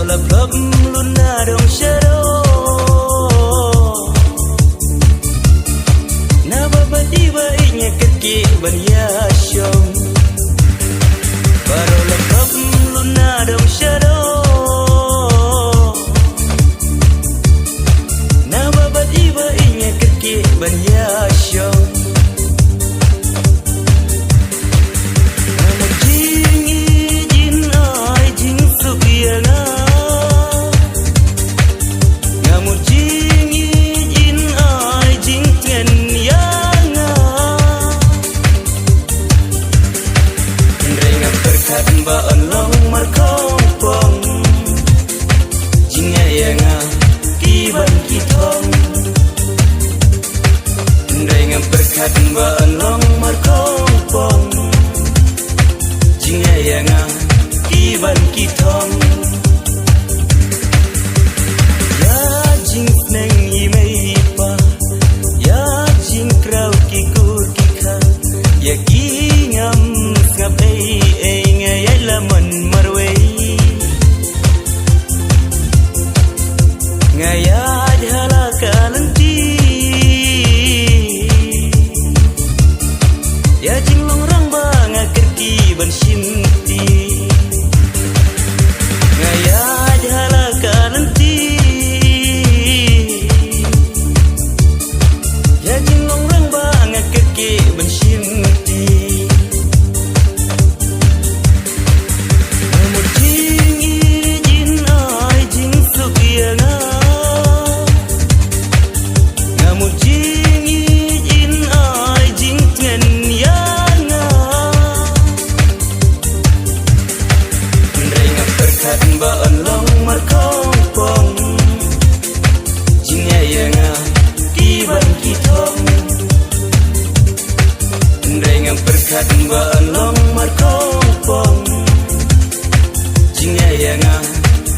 lập luôn na đồng shadow na baba di ba inya kaki ban ya shom baro lập luôn na đồng shadow na baba di ba inya kaki ban ya shom ba long mar không phong chính ngày nga ki ban ki thong đây ngam berkat ba long mar không phong chính ngày nga ki ban ki thong ya jing neng i mei pa ya jing krau ki kur ki kha ya ki ngam ngap ei mình marway ngaya dhala kalanti ya jinglong rang ba ngakerki ban shimti ngaya dhala kalanti ya jinglong rang ba ngakerki ban shimti ba long mar không phong chính ngày nga ki ban ki thong đây ngam berkat ba long mar không phong chính ngày nga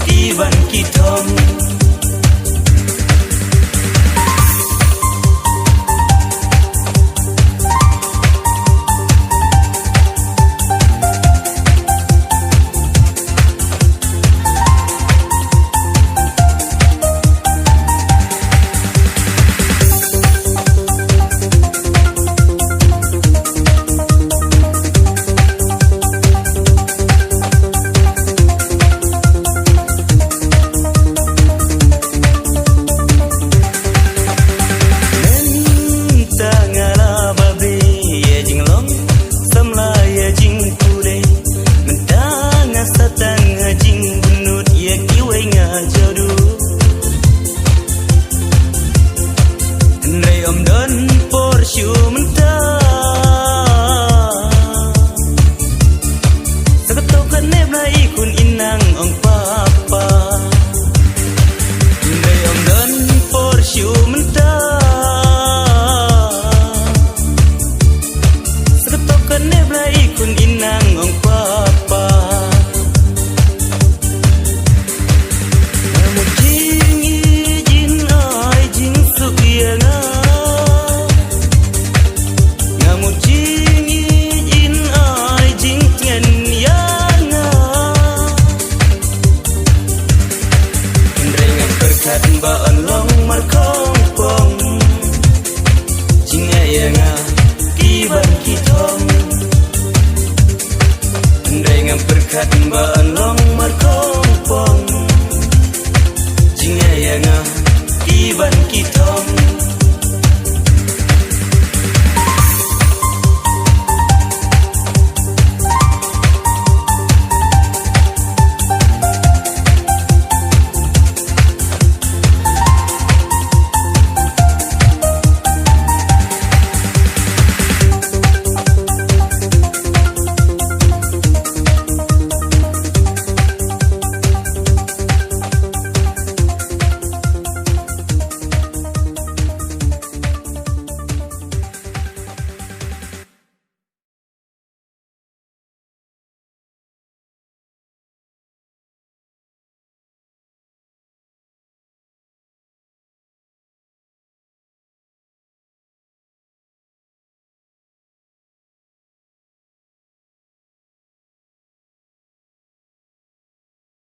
ki ban ki thong ba long mar không phong chính ngày nga ki ban ki thong đây ngam berkat ba long mar không phong chính ngày nga ki ban ki